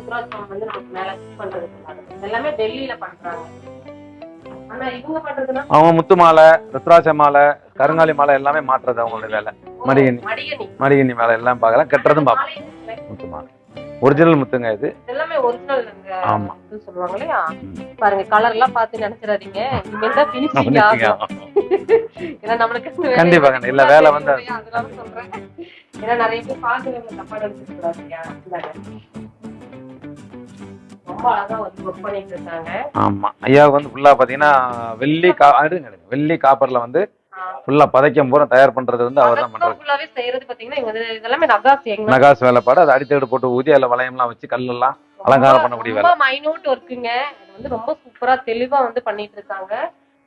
ருத்ராட்சம் வந்து நமக்கு மேல ஃபிக்ஸ் பண்றதுக்கு எல்லாமே டெல்லியில பண்றாங்க. ஆனா இவங்க பண்றதுன்னா அவங்க முத்து மாலை, ருத்ராட்ச மாலை, கருங்காலி மாலை எல்லாமே மாற்றுறது அவங்களோட வேலை. மடிகண்ணி மேல எல்லாம் பார்க்கலாம், கட்டுறதும் பார்ப்போம். முத்து மாலை ஒரிஜினல் முத்துங்க இது எல்லாமே ஒரிஜினல். ஆமா சொல்லுவாங்க இல்லையா? பாருங்க கலர் எல்லாம் பார்த்து நினைச்சிடாதீங்க, இனிமேல் தான் ஃபினிஷிங் ஆகும். ஏன்னா நம்மளுக்கு கண்டிப்பா இல்ல வேலை வந்து அதனால சொல்றேன். ஏன்னா நிறைய பேர் பாக்குறவங்க தப்பா நினைச்சுக்க கூடாது இல்லையா? ரொம்ப அழகா வந்து ஒர்க் பண்ணிட்டு இருக்காங்க. ஆமா ஐயாவுக்கு வந்து ஃபுல்லா பாத்தீங்கன்னா வெள்ளி காப்பர்ல வந்து ஃபுல்லா பதைக்கம் பூரா தயார் பண்றது வந்து அவர் தான் பண்றாரு. ஃபுல்லாவே செய்யறது பாத்தீங்கன்னா இவங்க இதெல்லாமே நகாஸ் வேலைப்பாடு. அது அடித்தேடு போட்டு ஊதி அதுல வளையம்லாம் வச்சு கல்லெல்லாம் அலங்காரம் பண்ணக்கூடிய வேலை. ரொம்ப மைனூட் ஒர்க்குங்க. இது வந்து ரொம்ப சூப்பரா தெளிவா வந்து பண்ணிட்டு இருக்காங்க.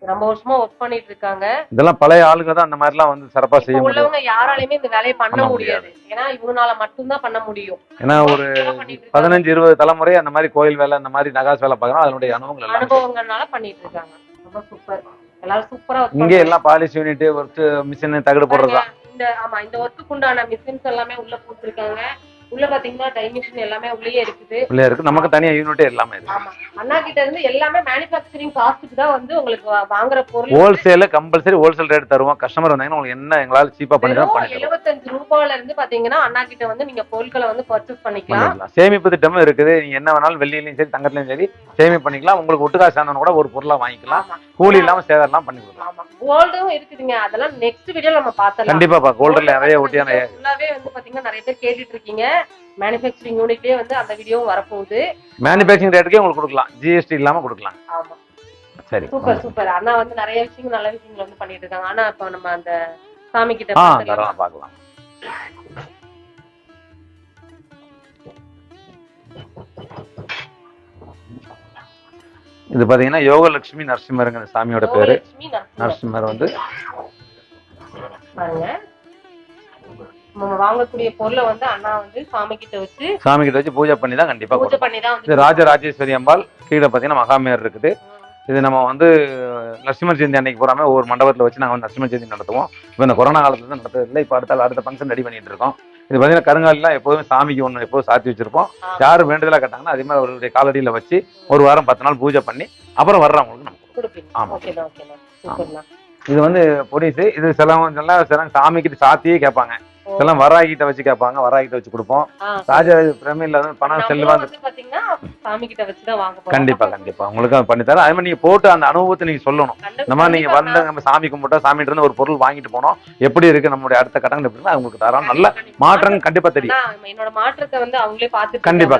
ரொம்ப வருஷமா ஒர்க் பண்ணிட்டு இருக்காங்க. இதெல்லாம் பழைய ஆளுங்க தான் அந்த மாதிரி எல்லாம் வந்து சிறப்பா செய்ய முடியும். உள்ளவங்க யாராலையுமே இந்த வேலையை பண்ண முடியாது. ஏன்னா இவங்களால மட்டும்தான் பண்ண முடியும். ஏன்னா ஒரு 15-20 தலைமுறை அந்த மாதிரி கோயில் வேலை அந்த மாதிரி நகாஸ் வேலை பார்க்கணும். அதனுடைய அனுபவங்கள்னால பண்ணிட்டு இருக்காங்க. ரொம்ப சூப்பர். எல்லாரும் சூப்பரா இங்க எல்லாம் பாலிஷ் யூனிட் ஒர்க் மிஷின் தகடு போடுறதுதான். இந்த ஒர்க்குக்கு உண்டான மிஷின்ஸ் எல்லாமே உள்ள போட்டுருக்காங்க. உள்ள பாத்தீங்கன்னா டைமிஷன் எல்லாமே உள்ளே இருக்கு. நமக்கு தனியா யூனிட் எல்லாமே இருக்கு. ஆமா அண்ணா கிட்ட இருந்து எல்லாமே மேனுஃபேக்சரிங் காஸ்ட்க்கு தான் வந்து உங்களுக்கு வாங்குற பொருள். ஹோல்சேல் கம்பல்சரி ஹோல்சேல் ரேட் தருவோம். கஸ்டமர் வந்தாங்கன்னா உங்களுக்கு என்ன எங்களால சீப்பா பண்ணி தரோம். 75 ரூபாயில இருந்து பாத்தீங்கன்னா அண்ணா கிட்ட வந்து நீங்க பொருட்களை வந்து பர்ச்சேஸ் பண்ணிக்கலாம். சேமிப்பு திட்டமும் இருக்குது. நீங்க என்ன வேணாலும் வெள்ளியிலயும் சரி தங்கத்திலயும் சரி சேமிப்பு பண்ணிக்கலாம். உங்களுக்கு ஒட்டுக்காசு ஆனவங்க கூட ஒரு பொருளா வாங்கிக்கலாம். கூலி இல்லாம சேதம்லாம் பண்ணி கொடுக்கலாம். ஆமா கோல்டும் இருக்குதுங்க. அதெல்லாம் நெக்ஸ்ட் வீடியோல நம்ம பார்த்தலாம். கண்டிப்பா கோல்டுல நிறைய ஒட்டியான ஃபுல்லாவே வந்து பாத்தீங்கன்னா நிறைய பேர் கேட்டுட்டு இருக்கீங்க. மேனுஃபேக்சரிங் யூனிட்லயே வந்து அந்த வீடியோவும் வரப்போகுது. மேனுஃபேக்சரிங் ரேட்டுக்கே உங்களுக்கு கொடுக்கலாம், ஜிஎஸ்டி இல்லாம கொடுக்கலாம். ஆமா சரி சூப்பர். அண்ணா வந்து நிறைய விஷயங்கள் நல்ல விஷயங்கள் வந்து பண்ணிட்டு இருக்காங்க. ஆனா இப்ப நம்ம அந்த சாமி கிட்ட பார்க்கலாம். இது பாத்தீங்கன்னா யோகலட்சுமி நரசிம்மருங்க சாமியோட பேரு. நரசிம்மர் வந்து பாருங்க நம்ம வாங்கக்கூடிய பொருளை வந்து அண்ணா வந்து சாமி கிட்ட வச்சு பூஜை பண்ணி தான் கண்டிப்பா பூஜை பண்ணி தான் இது ராஜராஜேஸ்வரி அம்பாள். கீழே பாத்தீங்கன்னா மகாமேர் இருக்குது. இது நம்ம வந்து நரசிம்மர் ஜெயந்தி அன்னைக்கு போறாம ஒரு மண்டபத்துல வச்சு நாங்க வந்து நரசிம்மர் ஜெயந்தி நடத்துவோம். இப்போ இந்த கொரோனா காலத்துல தான் நடத்துறது இல்லை. இப்போ அடுத்த ஃபங்க்ஷன் ரெடி பண்ணிட்டு இருக்கோம். இது பாத்தீங்கன்னா கருங்காலிலாம் எப்போதுமே சாமிக்கு ஒண்ணு எப்போதும் சாத்தி வச்சிருப்போம். யாரு வேண்டுதலா கேட்டாங்கன்னா அதே மாதிரி அவருடைய காலடியில வச்சு ஒரு வாரம் 10 நாள் பூஜை பண்ணி அப்புறம் வர்றவங்களுக்கு நம்ம கொடுப்போம். ஆமா இது வந்து பொடிசு. இது சில சாமிக்கிட்ட சாத்தியே கேட்பாங்க. இதெல்லாம் வராகிட்ட வச்சு கேட்பாங்க. வராகிட்ட வச்சு கொடுப்போம். ராஜராஜ பிரமிழ்ல பணம் செல்வா கண்டிப்பா உங்களுக்கு பண்ணி தரேன். அதே மாதிரி நீங்க போட்டு அந்த அனுபவத்தை நீங்க சொல்லணும். இந்த மாதிரி நீங்க வந்து நம்ம சாமி கும்பிட்டா சாமிட்டு இருந்து ஒரு பொருள் வாங்கிட்டு போனோம், எப்படி இருக்கு நம்மளுடைய அடுத்த கட்டங்கள் எப்படின்னா அவங்களுக்கு தரோம். நல்ல மாற்றம் கண்டிப்பா தெரியும். என்னோட மாற்றத்தை வந்து அவங்களே பார்த்து கண்டிப்பா